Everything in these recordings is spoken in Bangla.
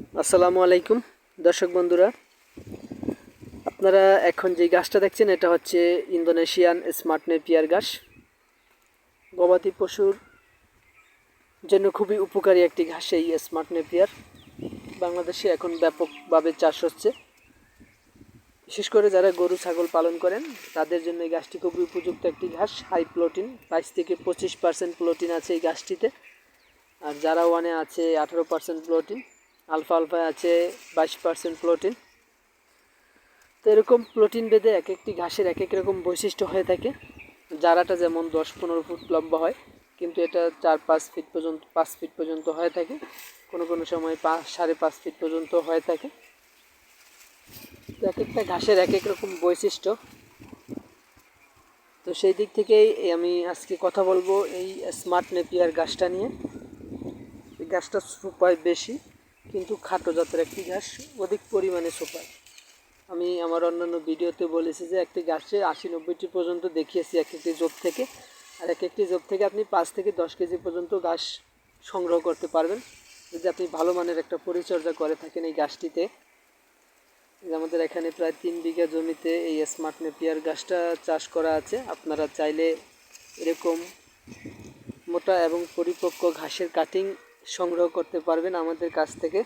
আসসালামু আলাইকুম দর্শক বন্ধুরা, আপনারা এখন যে গাছটা দেখছেন এটা হচ্ছে ইন্দোনেশিয়ান স্মার্ট নেপিয়ার ঘাস। গবাদি পশুর জন্য খুবই উপকারী একটি ঘাস এই স্মার্ট নেপিয়ার। বাংলাদেশে এখন ব্যাপকভাবে চাষ হচ্ছে, বিশেষ করে যারা গরু ছাগল পালন করেন তাদের জন্য এই ঘাসটি খুবই উপযুক্ত একটি ঘাস। হাই প্রোটিন, 22 থেকে 25% প্রোটিন আছে এই ঘাসটিতে। আর যারা ওয়ানে আছে 18% প্রোটিন, আলফা আলফায় আছে 22% প্রোটিন। তো এরকম প্রোটিন বেদে এক একটি ঘাসের এক এক রকম বৈশিষ্ট্য হয়ে থাকে। জারাটা যেমন 10-15 ফুট লম্বা হয়, কিন্তু এটা 5 ফিট পর্যন্ত হয়ে থাকে, কোনো কোনো সময় 5.5 ফিট পর্যন্ত হয়ে থাকে। এক একটা ঘাসের এক এক রকম বৈশিষ্ট্য। তো সেই দিক থেকেই আমি আজকে কথা বলবো এই স্মার্ট নেপিয়ার ঘাসটা নিয়ে। এই ঘাসটা সুপায় বেশি, কিন্তু খাটো জাতের একটি ঘাস, অধিক পরিমাণে সুপায়। আমি আমার অন্যান্য ভিডিওতে বলেছি যে একটি গাছে 80-90টি পর্যন্ত দেখিয়েছি এক একটি জোপ থেকে। আর এক একটি জোপ থেকে আপনি 5 থেকে 10 কেজি পর্যন্ত ঘাস সংগ্রহ করতে পারবেন যদি আপনি ভালো মানের একটা পরিচর্যা করে থাকেন এই গাছটিতে। আমাদের এখানে প্রায় 3 বিঘা জমিতে এই স্মার্ট নেপিয়ার ঘাসটা চাষ করা আছে। আপনারা চাইলে এরকম মোটা এবং পরিপক্ক ঘাসের কাটিং সংগ্রহ করতে পারবেন আমাদের কাছ থেকে।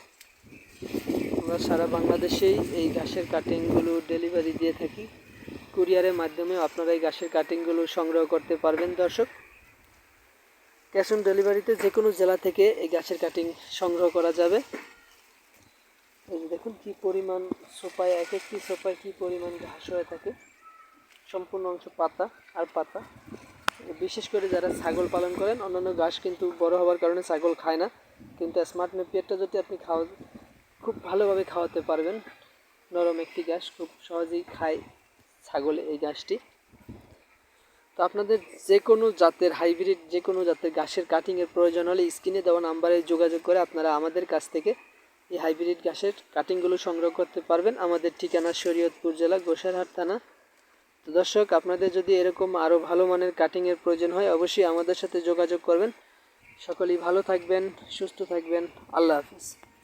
আমরা সারা বাংলাদেশেই এই ঘাসের কাটিংগুলো ডেলিভারি দিয়ে থাকি। কুরিয়ারের মাধ্যমে আপনারা এই ঘাসের কাটিংগুলো সংগ্রহ করতে পারবেন দর্শক। ক্যাশ অন ডেলিভারিতে যে কোনো জেলা থেকে এই ঘাসের কাটিং সংগ্রহ করা যাবে। এই যে দেখুন কী পরিমাণ সোপায়, এক একটি সোপায় কী পরিমাণ ঘাস হয়ে থাকে। সম্পূর্ণ অংশ পাতা আর পাতা। বিশেষ করে যারা ছাগল পালন করেন, অন্যান্য ঘাস কিন্তু বড় হওয়ার কারণে ছাগল খায় না, কিন্তু স্মার্ট নেপিয়ারটা যদি আপনি খুব ভালোভাবে খাওয়াতে পারবেন। নরম একটি ঘাস, খুব সহজেই খায় ছাগলে এই ঘাসটি। তো আপনাদের যে কোনো জাতের হাইব্রিড যে কোনো জাতের ঘাসের কাটিংয়ের প্রয়োজন হলে স্ক্রিনে দেওয়া নাম্বারে যোগাযোগ করে আপনারা আমাদের কাছ থেকে এই হাইব্রিড ঘাসের কাটিংগুলো সংগ্রহ করতে পারবেন। আমাদের ঠিকানা শরীয়তপুর জেলা, গোসাইরহাট থানা। তো দর্শক, আপনাদের যদি এরকম আরও ভালো মানের কাটিংয়ের প্রয়োজন হয় অবশ্যই আমাদের সাথে যোগাযোগ করবেন। সকলেই ভালো থাকবেন, সুস্থ থাকবেন। আল্লাহ হাফিজ।